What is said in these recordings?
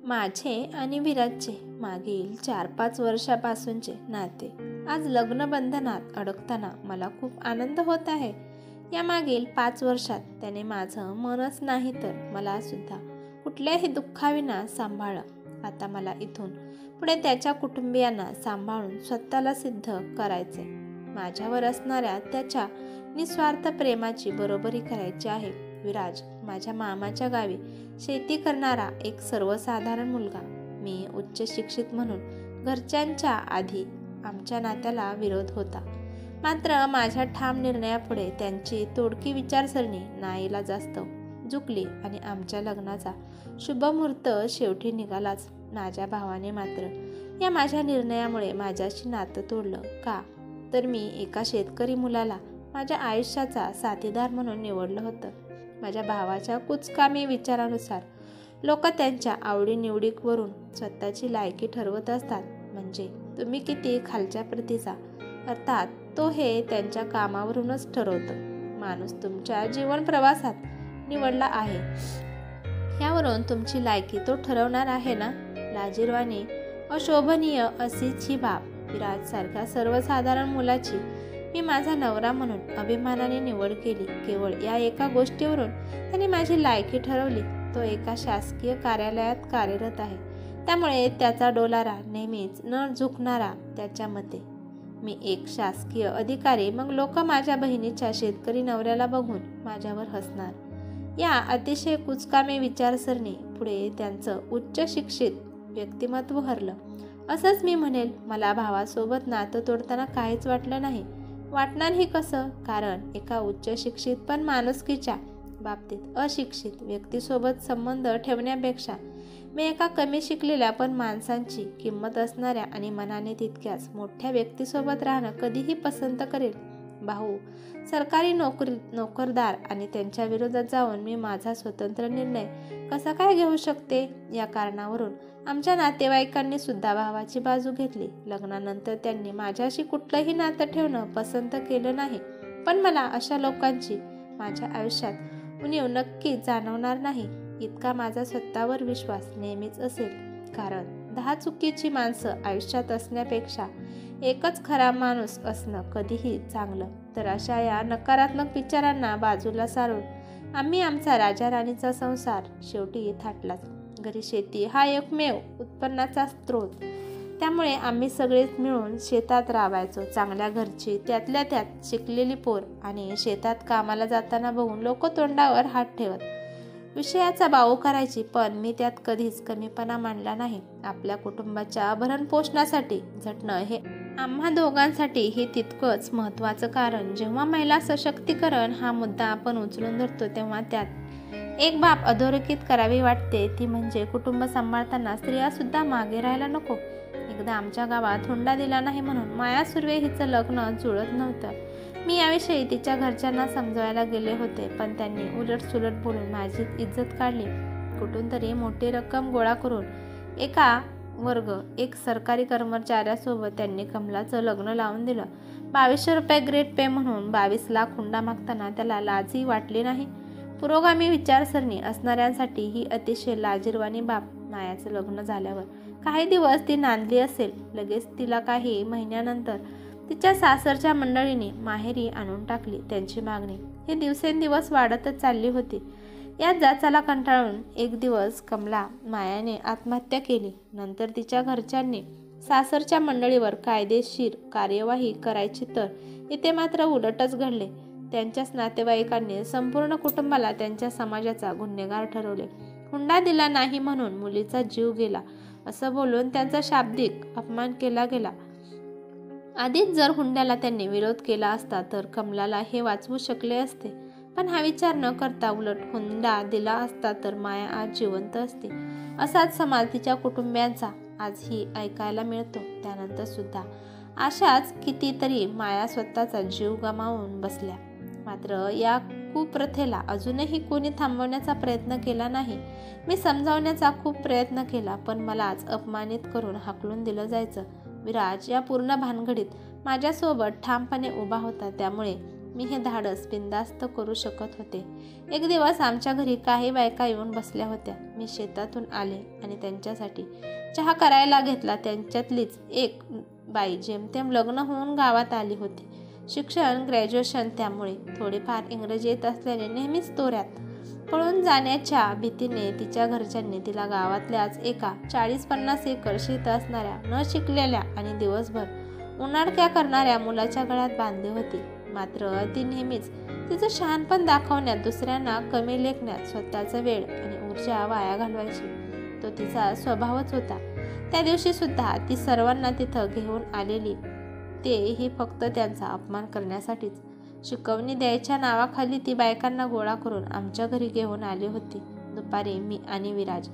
माझे आणि विराजचे मागील 4-5 वर्षापासूनचे नाते आज लग्नबंधनात अडकताना मला खूप आनंद होत आहे. या मागील 5 वर्षात त्याने माझं मनच नाही तर मला सुद्धा कुठल्याही दुःखाविना सांभाळलं. आता मला इथून पुढे त्याच्या कुटुंबियांना सांभाळून स्वतःला सिद्ध करायचे. माझ्यावर असणाऱ्या त्याच्या निस्वार्थ प्रेमाची बरोबरी करायची आहे. विराज माझ्या मामाच्या गावी शेती करणारा एक सर्वसाधारण मुलगा. मी उच्च शिक्षित म्हणून घरच्यांच्या आधी आमच्या नात्याला विरोध होता. मात्र माझ्या ठाम निर्णयापुढे त्यांची तोडकी विचारसरणी नाईलाजास्तव झुकली आणि आमच्या लग्नाचा शुभमुहूर्त शेवटी निघालाच. माझ्या भावाने मात्र या माझ्या निर्णयामुळे माझ्याशी नातं तोडलं. का तर मी एका शेतकरी मुलाला माझ्या आयुष्याचा साथीदार म्हणून निवडलं होतं. माझ्या भावाच्या कुचकामी विचारानुसार लोक त्यांच्या आवडीनिवडीवरून स्वतःची लायकी ठरवत असतात. म्हणजे तुम्ही किती खालच्या प्रतीचा, अर्थात तो हे त्यांच्या कामावरूनच ठरवतो. माणूस तुमच्या जीवन प्रवासात निवडला आहे यावरून तुमची लायकी तो ठरवणार आहे ना. लाजिरवाणी अशोभनीय अशीच ही बाब विराजसारख्या सर्वसाधारण मुलाची मी माझा नवरा म्हणून अभिमानाने निवड केली. केवळ या एका गोष्टीवरून त्याने माझी लायकी ठरवली. तो एका शासकीय कार्यालयात कार्यरत आहे, त्यामुळे त्याचा डोलारा नेहमीच न झुकणारा. त्याच्या मते मी एक शासकीय अधिकारी, मग लोक माझ्या बहिणीच्या शेतकरी नवऱ्याला बघून माझ्यावर हसणार. या अतिशय कुचकामे विचारसरणी पुढे त्यांचं उच्च शिक्षित व्यक्तिमत्व हरलं. असंच मी म्हणेल. मला भावासोबत नातं तोडताना काहीच वाटलं नाही. वाटणारही कसं, कारण एका उच्च शिक्षित पण माणुसकीच्या बाबतीत अशिक्षित व्यक्तीसोबत संबंध ठेवण्यापेक्षा मी एका कमी शिकलेल्या पण माणसांची किंमत असणाऱ्या आणि मनाने तितक्याच मोठ्या व्यक्तीसोबत राहणं कधीही पसंत करेल. भाऊ सरकारी नोकरदार आणि त्यांच्या विरोधात जाऊन मी माझा स्वतंत्र निर्णय कसा काय घेऊ शकते. या कारणावरून आमच्या नातेवाईकांनी सुद्धा भावाची बाजू घेतली. लग्नानंतर त्यांनी माझ्याशी कुठलंही नातं ठेवणं पसंत केलं नाही. पण मला अशा लोकांची माझ्या आयुष्यात उणीव नक्कीच जाणवणार नाही इतका माझा स्वतःवर विश्वास नेहमीच असेल. कारण 10 चुकीची माणसं आयुष्यात असण्यापेक्षा एकच खरा माणूस असणं कधीही चांगलं. तर अशा या नकारात्मक विचारांना बाजूला सारून आम्ही आमचा राजा राणीचा संसार शेवटी थाटलाच. घरी शेती हा एकमेव उत्पन्नाचा स्रोत, त्यामुळे आम्ही सगळेच मिळून शेतात राबायचो. चांगल्या घरची, त्यातल्या त्यात शिकलेली पोर आणि शेतात कामाला जाताना बघून लोक तोंडावर हात ठेवत विषयाचा बाऊ करायची. पण मी त्यात कधीच कमीपणा मानला नाही. आपल्या कुटुंबाच्या भरणपोषणासाठी झटणं हे आम्हा दोघांसाठी हे तितकंच महत्त्वाचं. कारण जेव्हा महिला सशक्तीकरण हा मुद्दा आपण उचलून धरतो तेव्हा त्यात एक बाब अधोरेखित करावी वाटते. ती म्हणजे कुटुंब सांभाळताना स्त्रिया सुद्धा मागे राहायला नको. एकदा आमच्या गावात हुंडा दिला नाही म्हणून माया सुर्वे हिचं लग्न जुळत नव्हतं. मी याविषयी तिच्या घरच्यांना समजवायला गेले होते, पण त्यांनी उलटसुलट बोलून माझी इज्जत काढली. कुठून तरी मोठी रक्कम गोळा करून एक सरकारी कर्मचाऱ्यासोबत त्यांनी कमलाचं लग्न लावून दिलं. 2200 रुपये ग्रेट पे म्हणून 22 लाख हुंडा मागताना त्याला लाजही वाटली नाही. पुरोगामी विचारसरणी असणाऱ्यांसाठी ही अतिशय लाजिरवाणी बाब. मायाचं लग्न झाल्यावर काही दिवस ती नांदली असेल. लगेच तिला काही महिन्यानंतर तिच्या सासरच्या मंडळीने माहेरी आणून टाकली. त्यांची मागणी हे दिवसेंदिवस वाढतच चालली होती. यात जाचाला कंटाळून एक दिवस कमला मायाने आत्महत्या केली. नंतर तिच्या घरच्यांनी सासरच्या मंडळीवर कायदेशीर कार्यवाही करायची, तर इथे मात्र उलटच घडले. त्यांच्याच नातेवाईकांनी संपूर्ण कुटुंबाला त्यांच्या समाजाचा गुन्हेगार ठरवले. हुंडा दिला नाही म्हणून मुलीचा जीव गेला असं बोलून त्यांचा शाब्दिक अपमान केला गेला. आधीच जर हुंड्याला त्यांनी विरोध केला असता तर कमलाला हे वाचवू शकले असते. पण हा विचार न करता उलट हुंडा दिला असता तर माया आज जिवंत असते. असाच समाज तिच्या कुटुंबियांचा आजही ऐकायला मिळतो. त्यानंतर सुद्धा अशाच कितीतरी माया स्वतःचा जीव गमावून बसल्या. मात्र या कुप्रथेला अजूनही कोणी थांबवण्याचा प्रयत्न केला नाही. मी समजावण्याचा खूप प्रयत्न केला, पण मलाच अपमानित करून हाकलून दिलं जायचं. विराज या पूर्ण भानगडीत माझ्यासोबत ठामपणे उभा होता. त्यामुळे मी हे धाडस बिनधास्त करू शकत होते. एक दिवस आमच्या घरी काही बायका येऊन बसल्या होत्या. मी शेतातून आले आणि त्यांच्यासाठी चहा करायला घेतला. त्यांच्यातलीच एक बाई जेमतेम लग्न होऊन गावात आली होती. शिक्षण ग्रॅज्युएशन, त्यामुळे थोडेफार इंग्रजी येत असल्याने नेहमीच तोऱ्यात. पळून जाण्याच्या भीतीने तिच्या घरच्यांनी तिला गावातल्याच एका 40-50 एकर शेत असणाऱ्या न शिकलेल्या आणि दिवसभर उन्हाळक्या करणाऱ्या मुलाच्या गळ्यात बांधली होती. मात्र ती नेहमीच तिचं शहाणपण दाखवण्यात, दुसऱ्यांना कमी लेखण्यात स्वतःचा वेळ आणि ऊर्जा वाया घालवायची. तो तिचा स्वभावच होता. त्या दिवशी सुद्धा ती सर्वांना तिथं घेऊन आलेली, तेही फक्त त्यांचा अपमान करण्यासाठीच. शिकवणी द्यायच्या नावाखाली ती बायकांना गोळा करून आमच्या घरी घेऊन आली होती. दुपारी मी आणि विराज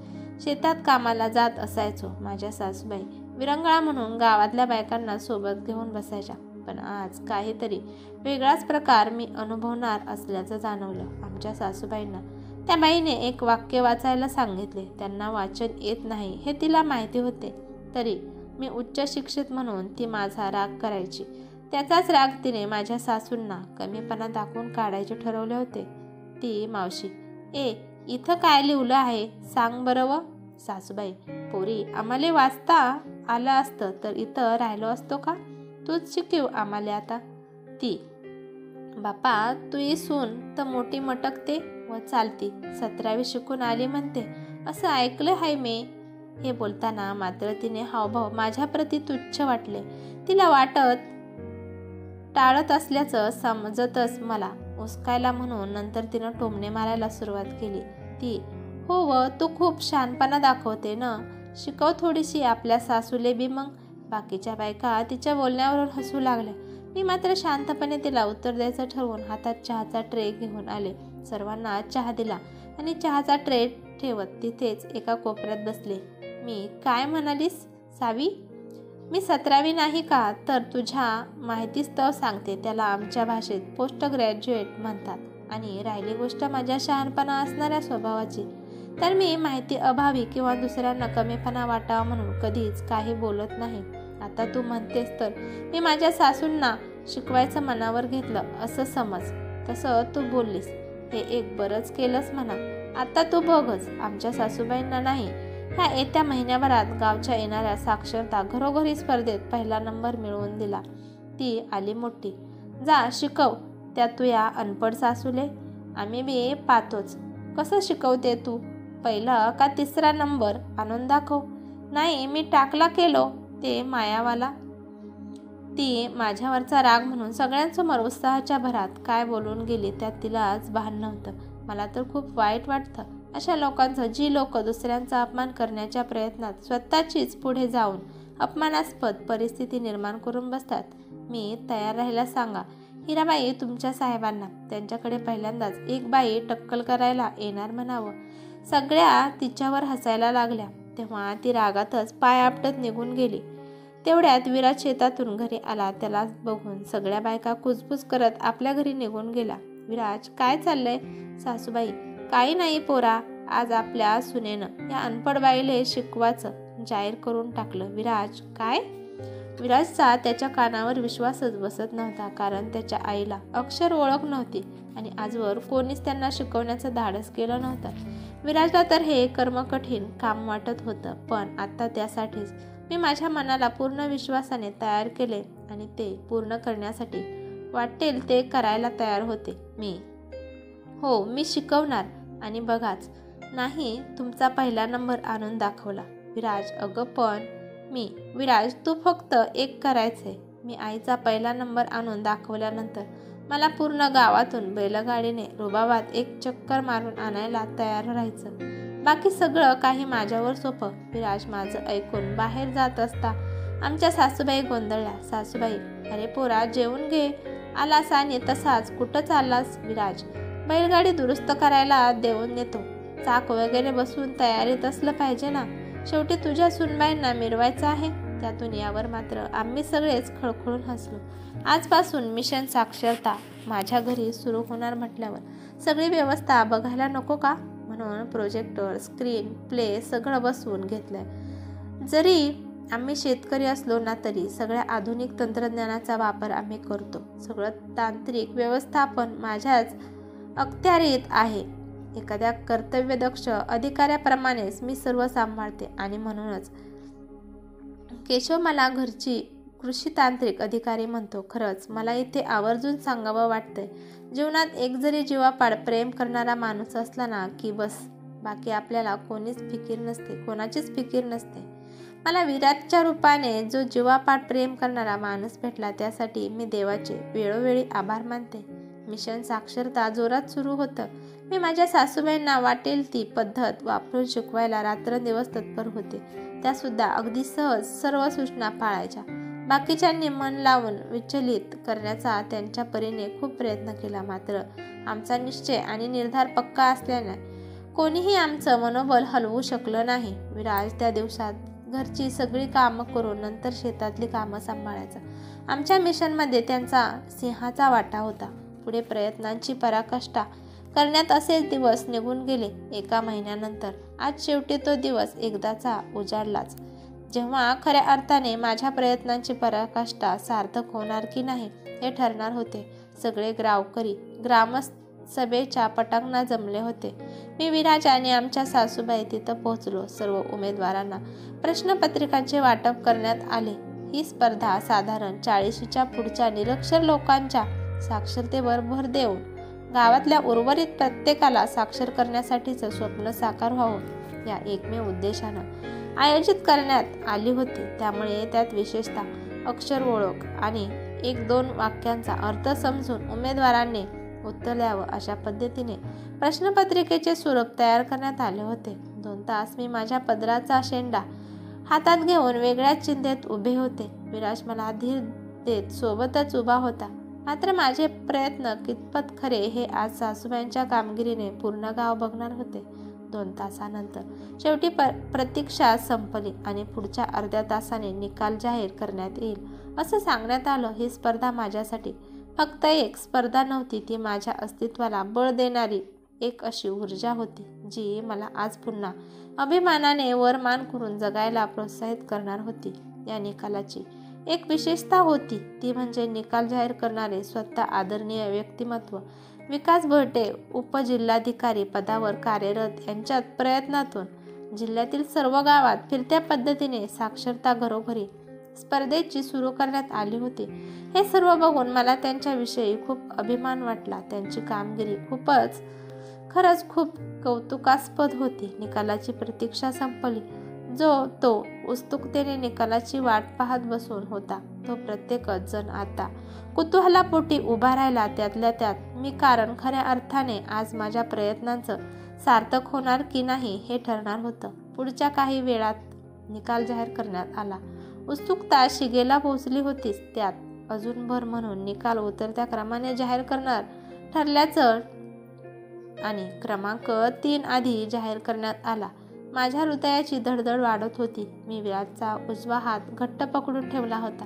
शेतात कामाला जात असायचो. माझ्या सासूबाई विरंगळा म्हणून गावातल्या बायकांना सोबत घेऊन बसायच्या. पण आज काहीतरी वेगळाच प्रकार मी अनुभवणार असल्याचं जाणवलं. आमच्या सासूबाईंना त्या बाईने एक वाक्य वाचायला सांगितले. त्यांना वाचन येत नाही हे तिला माहिती होते, तरी मी उच्च शिक्षित म्हणून ती माझा राग करायची. त्याचाच राग तिने माझ्या सासूंना कमीपणा दाखवून काढायचे ठरवले होते. ती, मावशी, इथं काय लिहिलं आहे सांग बरं. व सासूबाई, पोरी, आम्हाला वाचता आलं असतं तर इथं राहिलो असतो का? तूच शिकव आम्हाला आता. ती, बापा, तू सून तर मोठी मटकते व चालती, 17वी शिकून आली म्हणते असं ऐकलं आहे मी. हे बोलताना मात्र तिने हावभाव माझ्याप्रती तुच्छ वाटले. तिला वाटत टाळत असल्याचं समजतच मला उचकायला म्हणून नंतर तिनं टोमणे मारायला सुरुवात केली. ती, हो, व तू खूप शहाणपणा दाखवते ना, शिकव थोडीशी आपल्या सासूले बी. मग बाकीच्या बायका तिच्या बोलण्यावरून हसू लागल्या. मी मात्र शांतपणे तिला उत्तर द्यायचं ठरवून हातात चहाचा ट्रे घेऊन आले. सर्वांना चहा दिला आणि चहाचा ट्रे ठेवत तिथेच एका कोपऱ्यात बसले. मी, काय म्हणालीस सावी? मी 17वी नाही का, तर तुझ्या माहितीस्तव सांगते, त्याला आमच्या भाषेत पोस्ट ग्रॅज्युएट म्हणतात. आणि राहिली गोष्ट माझ्या शहाणपणा असणाऱ्या स्वभावाची, तर मी माहिती अभावी किंवा दुसऱ्यांना कमीपणा वाटावा म्हणून कधीच काही बोलत नाही. आता तू म्हणतेस तर मी माझ्या सासूंना शिकवायचं मनावर घेतलं असं समज. तसं तू बोललीस हे एक बरंच केलंस म्हणा. आता तू बघच, आमच्या सासूबाईंना नाही, ह्या येत्या महिन्याभरात गावच्या येणाऱ्या साक्षरता घरोघरी स्पर्धेत पहिला नंबर मिळवून दिला. ती आली मोठी. जा शिकव त्या तुया अनपड सासूले. आम्ही बी पाहतोच कसं शिकवते तू. पहिला का 3रा नंबर आणून दाखव. नाही, मी टाकला केलो ते मायावाला. ती माझ्यावरचा राग म्हणून सगळ्यांसमोर उत्साहाच्या भरात काय बोलून गेली त्यात तिलाच भान नव्हतं. मला तर खूप वाईट वाटतं अशा लोकांचं, जी लोक दुसऱ्यांचा अपमान करण्याच्या प्रयत्नात स्वतःचीच पुढे जाऊन अपमानास्पद परिस्थिती निर्माण करून बसतात. मी तयार राहायला सांगा हिराबाई तुमच्या साहेबांना. त्यांच्याकडे पहिल्यांदाच एक बाई टक्कल करायला येणार म्हणावं. सगळ्या तिच्यावर हसायला लागल्या. तेव्हा ती रागातच पाय आपटत निघून गेली. तेवढ्यात विराज शेतातून घरी आला. त्याला बघून सगळ्या बायका कुजबुज करत आपल्या घरी निघून गेला. विराज, काय चाललंय? सासूबाई, काही नाही पोरा, आज आपल्या सुनेनं या अनपड बाईले शिकवायचं जाहीर करून टाकलं. विराज, काय? विराजचा त्याच्या कानावर विश्वासच बसत नव्हता, कारण त्याच्या आईला अक्षर ओळख नव्हती आणि आजवर कोणीच त्यांना शिकवण्याचं धाडस केलं नव्हतं. विराजला तर हे कर्मकठीण काम वाटत होतं, पण आता त्यासाठीच मी माझ्या मनाला पूर्ण विश्वासाने तयार केले आणि ते पूर्ण करण्यासाठी वाटेल ते करायला तयार होते. मी शिकवणार आणि बघाच. नाही, तुमचा पहिला नंबर आणून दाखवला. विराज, अगं पण विराज, तू फक्त एक करायचंय. मी आईचा पहिला नंबर आणून दाखवल्यानंतर मला पूर्ण गावातून बैलगाडीने रुबाबात एक चक्कर मारून आणायला तयार राहायचं. बाकी सगळं काही माझ्यावर सोपं. विराज माझं ऐकून बाहेर जात असता आमच्या सासूबाई गोंधळल्या. सासूबाई, अरे पोरा, जेवून घे. आलास आणि तसाच कुठं चाललास? विराज, बैलगाडी दुरुस्त करायला देऊन येतो. चाक वगैरे बसून तयारीत असलं पाहिजे ना, शेवटी तुझ्या सुनबाईंना मिरवायचं आहे. त्यातून यावर मात्र आम्ही सगळेच खळखळून हसलो. आजपासून मिशन साक्षरता माझ्या घरी सुरू होणार म्हटल्यावर सगळी व्यवस्था बघायला नको का, म्हणून प्रोजेक्टर, स्क्रीन, प्ले सगळं बसवून घेतलंय. जरी आम्ही शेतकरी असलो ना तरी सगळ्या आधुनिक तंत्रज्ञानाचा वापर आम्ही करतो. सगळं तांत्रिक व्यवस्थापन माझ्याच अखत्यारीत आहे. एखाद्या कर्तव्यदक्ष अधिकाऱ्याप्रमाणेच मी सर्व सांभाळते आणि म्हणूनच केशव मला घरची कृषी तांत्रिक अधिकारी म्हणतो. खरंच मला इथे आवर्जून सांगावं वाटतंय, जीवनात एक जरी जीवापाड प्रेम करणारा माणूस असला ना की बस, बाकी आपल्याला कोणाचीच फिकीर नसते. मला विराटच्या रूपाने जो जीवापाड प्रेम करणारा माणूस भेटला त्यासाठी मी देवाचे वेळोवेळी आभार मानते. मिशन साक्षरता जोरात सुरू होतं. मी माझ्या सासूबाईंना वाटेल ती पद्धत वापरून शिकवायला रात्रंदिवस तत्पर होते. त्यासुद्धा अगदी सहज सर्व सूचना पाळायच्या. बाकीच्यांनी मन लावून विचलित करण्याचा त्यांच्या परीने खूप प्रयत्न केला. मात्र आमचा निश्चय आणि निर्धार पक्का असल्याने कोणीही आमचं मनोबल हलवू शकलं नाही. विराज त्या दिवसात घरची सगळी कामं करून नंतर शेतातली कामं सांभाळायचा. आमच्या मिशनमध्ये त्यांचा सिंहाचा वाटा होता. पुढे प्रयत्नांची पराकाष्ठा करण्यात असेच दिवस निघून गेले. एका महिन्यानंतर आज शेवटी तो दिवस एकदाचा उजाडलाच, जेव्हा खऱ्या अर्थाने माझ्या प्रयत्नांची पराकाष्ठा सार्थक होणार की नाही हे ठरणार होते. सगळे गावकरी ग्रामसभेच्या पटांगणात जमले होते. मी, विराज आणि आमच्या सासूबाई तिथं पोहोचलो. सर्व उमेदवारांना प्रश्नपत्रिकांचे वाटप करण्यात आले. ही स्पर्धा साधारण 40च्या पुढच्या निरक्षर लोकांच्या साक्षरतेवर भर देऊन गावातल्या उर्वरित प्रत्येकाला साक्षर करण्यासाठीचं स्वप्न साकार व्हावं या एकमेव उद्देशानं आयोजित करण्यात आली होती. त्यामुळे त्यात विशेषतः अक्षर ओळख आणि 1-2 वाक्यांचा अर्थ समजून उमेदवारांनी उत्तर द्यावं अशा पद्धतीने प्रश्नपत्रिकेचे स्वरूप तयार करण्यात आले होते. 2 तास मी माझ्या पदराचा शेंडा हातात घेऊन वेगळ्याच चिंतेत उभे होते. विराज मला धीर देत सोबतच उभा होता. मात्र माझे प्रयत्न कितपत खरे हे आज सासूबाईंच्या कामगिरीने पूर्ण गाव बघणार होते. 2 तासानंतर शेवटी प्रतीक्षा संपली आणि पुढच्या अर्ध्या तासाने निकाल जाहीर करण्यात येईल असं सांगण्यात आलं. ही स्पर्धा माझ्यासाठी फक्त एक स्पर्धा नव्हती, ती माझ्या अस्तित्वाला बळ देणारी एक अशी ऊर्जा होती जी मला आज पुन्हा अभिमानाने वरमान करून जगायला प्रोत्साहित करणार होती. या निकालाची एक विशेषता होती, ती म्हणजे निकाल जाहीर करणारे स्वतः आदरणीय व्यक्तिमत्व विकास भोटे उपजिल्हाधिकारी पदावर कार्यरत यांच्या प्रयत्नातून जिल्ह्यातील सर्व गावात फिरत्या पद्धतीने साक्षरता घरोघरी स्पर्धेची सुरू करण्यात आली होती. हे सर्व बघून मला त्यांच्याविषयी खूप अभिमान वाटला. त्यांची कामगिरी खरंच खूप कौतुकास्पद होती. निकालाची प्रतीक्षा संपली. तो उत्सुकतेने निकालाची वाट पाहत बसून होता, तो प्रत्येकच जण आता कुतूहलापोटी उभा राहिला. त्यातल्या त्यात मी, कारण खऱ्या अर्थाने आज माझ्या प्रयत्नांचं सार्थक होणार की नाही हे ठरणार होतं. पुढच्या काही वेळात निकाल जाहीर करण्यात आला. उत्सुकता शिगेला पोहोचली होतीच, त्यात अजून भर म्हणून निकाल उतरत्या क्रमाने जाहीर करणार ठरल्याचं आणि क्रमांक 3 आधी जाहीर करण्यात आला. माझ्या हृदयाची धडधड वाढत होती. मी विराजचा उजवा हात घट्ट पकडून ठेवला होता.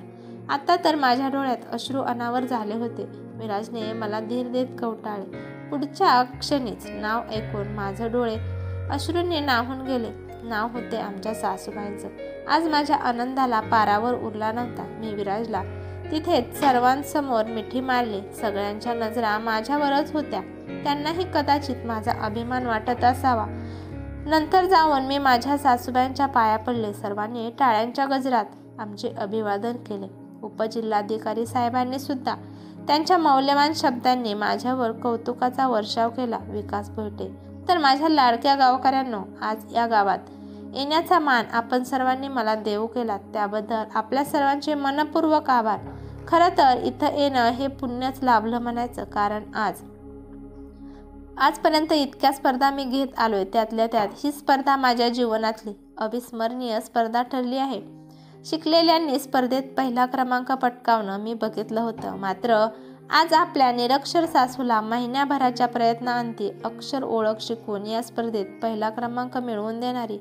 आता तर माझ्या डोळ्यात अश्रू अनावर झाले होते. विराजने मला धीर देत कवटाळले. पुढच्या क्षणीच नाव ऐकून माझे डोळे अश्रूंनी न्हाऊन गेले. नाव होते आमच्या सासूबाईंचं. आज माझ्या आनंदाला पारावर उरला नव्हता. मी विराजला तिथेच सर्वांसमोर मिठी मारली. सगळ्यांच्या नजरा माझ्यावरच होत्या. त्यांनाही कदाचित माझा अभिमान वाटत असावा. नंतर जाऊन मी माझ्या सासूबाईंच्या पाया पडले. सर्वांनी टाळ्यांच्या गजरात आमचे अभिवादन केले. उपजिल्हाधिकारी साहेबांनी सुद्धा त्यांच्या मौल्यवान शब्दांनी माझ्यावर कौतुकाचा वर्षाव केला. विकास भोटे तर माझ्या लाडक्या गावकऱ्यांनो, आज या गावात येण्याचा मान आपण सर्वांनी मला देऊ केला, त्याबद्दल आपल्या सर्वांचे मनपूर्वक आभार. खरं तर इथं येणं हे पुण्यच लाभलं म्हणायचं, कारण आजपर्यंत इतक्या स्पर्धा मी घेत आलोय, त्यातल्या त्यात ही स्पर्धा माझ्या जीवनातली अविस्मरणीय स्पर्धा ठरली आहे. शिकलेल्यांनी स्पर्धेत पहिला क्रमांक पटकावणं मी बघितलं होतं. मात्र आज आपल्या निरक्षर सासूला महिन्याभराच्या प्रयत्नांती अक्षर ओळख शिकवून या स्पर्धेत पहिला क्रमांक मिळवून देणारी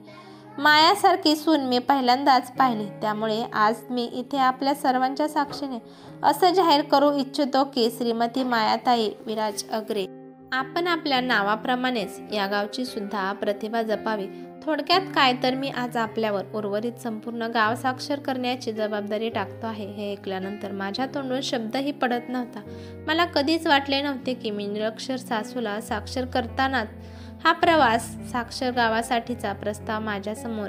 मायासारखी सून मी पहिल्यांदाच पाहिली. त्यामुळे आज मी इथे आपल्या सर्वांच्या साक्षीने असं जाहीर करू इच्छितो की श्रीमती मायाताई विराज अग्रे, आपण आपल्या नावाप्रमाणेच या गावची सुद्धा प्रतिभा जपावी. थोडक्यात काय तर मी आज आपल्यावर उर्वरित संपूर्ण गाव साक्षर करण्याची जबाबदारी टाकतो आहे. हे ऐकल्यानंतर माझ्या तोंडून शब्दही पडत नव्हता. मला कधीच वाटले नव्हते की मी निरक्षर सासूला साक्षर करतानाच हा प्रवास साक्षर गावासाठीचा प्रस्ताव माझ्यासमोर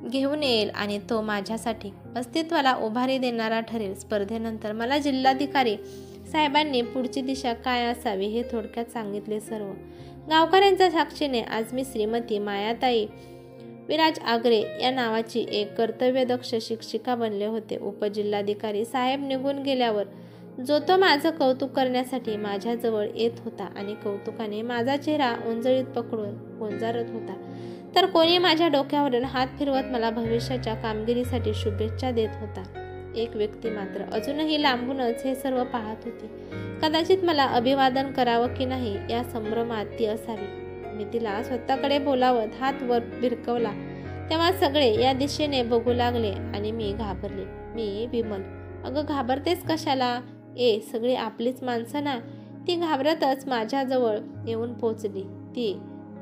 घेऊन येईल आणि तो माझ्यासाठी अस्तित्वाला उभारी देणारा ठरेल. स्पर्धेनंतर मला जिल्हाधिकारी साहेबांनी पुढची दिशा काय असावी हे थोडक्यात सांगितले. सर्व गावकऱ्यांच्या साक्षीने आज मी श्रीमती मायाताई विराज आगरे या नावाची एक कर्तव्यदक्ष शिक्षिका बनले होते. उपजिल्हाधिकारी साहेब निघून गेल्यावर जो तो माझं कौतुक करण्यासाठी माझ्याजवळ येत होता आणि कौतुकाने माझा चेहरा उंजळीत पकडून गोंजारत होता, तर कोणी माझ्या डोक्यावरून हात फिरवत मला भविष्याच्या कामगिरीसाठी शुभेच्छा देत होता. एक व्यक्ती मात्र अजूनही लांबूनच हे सर्व पाहत होती. कदाचित मला अभिवादन करावं की नाही या संभ्रमात ती असावी. मी तिला स्वतःकडे बोलावत हात वर भिरकवला तेव्हा सगळे या दिशेने बघू लागले आणि मी घाबरले. मी विमल, अगं घाबरतेस कशाला? सगळी आपलीच माणसं ना. ती घाबरतच माझ्याजवळ येऊन पोचली. ती,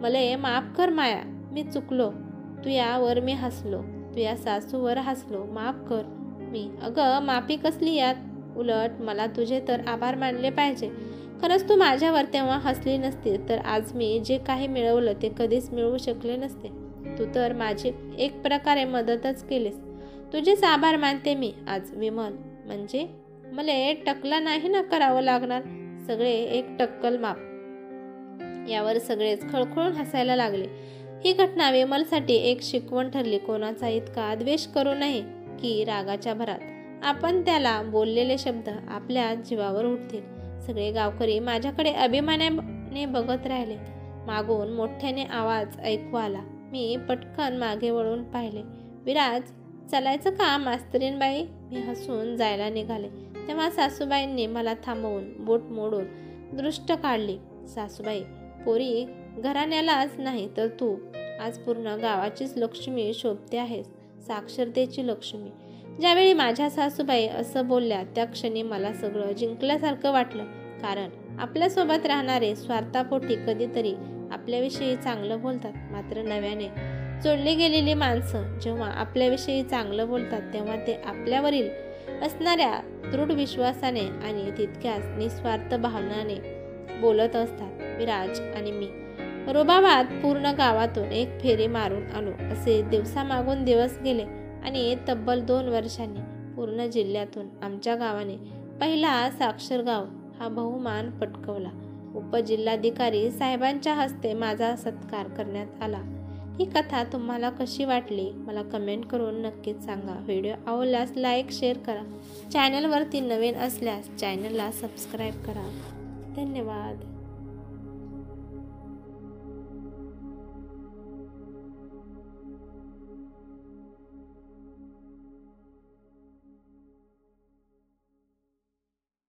मले माफ कर माया, मी चुकलो. तुझ्यावर मी हसलो, तुझ्या सासूवर हसलो, माफ कर. मी, अगं माफी कसली यात? उलट मला तुझे तर आभार मानले पाहिजे. खरंच तू माझ्यावर तेव्हा हसली नसती तर आज मी जे काही मिळवलं ते कधीच मिळवू शकले नसते. तू तर माझी एक प्रकारे मदतच केलीस. तुझेच आभार मानते मी आज. विमल, म्हणजे मला टकला नाही ना करावं लागणार. सगळे एक टक्कल माप. यावर सगळेच खळखळून हसायला लागले. ही घटना विमलसाठी एक शिकवण ठरली. कोणाचा इतका द्वेष करू नये की रागाच्या भरात आपण त्याला बोललेले शब्द आपल्या जीवावर उठतील. सगळे गावकरी माझ्याकडे अभिमानाने बघत राहिले. मागून मोठ्याने आवाज ऐकू आला. मी पटकन मागे वळून पाहिले. विराज, चालायचं का मास्तरीनबाई? मी हसून जायला निघाले तेव्हा सासूबाईंनी मला थांबवून बोट मोडून दृष्ट काढली. सासूबाई, पोरी घराण्यालाच नाही तर तू आज पूर्ण गावाचीच लक्ष्मी शोभते आहेस, साक्षरतेची लक्ष्मी. ज्यावेळी माझ्या सासूबाई असं बोलल्या त्या क्षणी मला सगळं जिंकल्यासारखं वाटलं. कारण आपल्यासोबत राहणारे स्वार्थापोटी कधीतरी आपल्याविषयी चांगलं बोलतात, मात्र नव्याने जोडली गेलेली माणसं जेव्हा आपल्याविषयी चांगलं बोलतात तेव्हा ते आपल्यावरील असणाऱ्या दृढ विश्वासाने आणि तितक्याच निस्वार्थ भावनाने बोलत असतात. विराज आणि मी रुबाबात पूर्ण गावातून एक फेरी मारून आलो. असे दिवसामागून दिवस गेले आणि तब्बल 2 वर्षांनी पूर्ण जिल्ह्यातून आमच्या गावाने पहिला साक्षर गाव हा बहुमान पटकवला. उपजिल्हाधिकारी साहेबांच्या हस्ते माझा सत्कार करण्यात आला. ही कथा तुम्हाला कशी वाटली मला कमेंट करून नक्कीच सांगा. व्हिडिओ आवडल्यास लाईक शेअर करा. चॅनलवरती नवीन असल्यास चॅनलला सबस्क्राईब करा. धन्यवाद.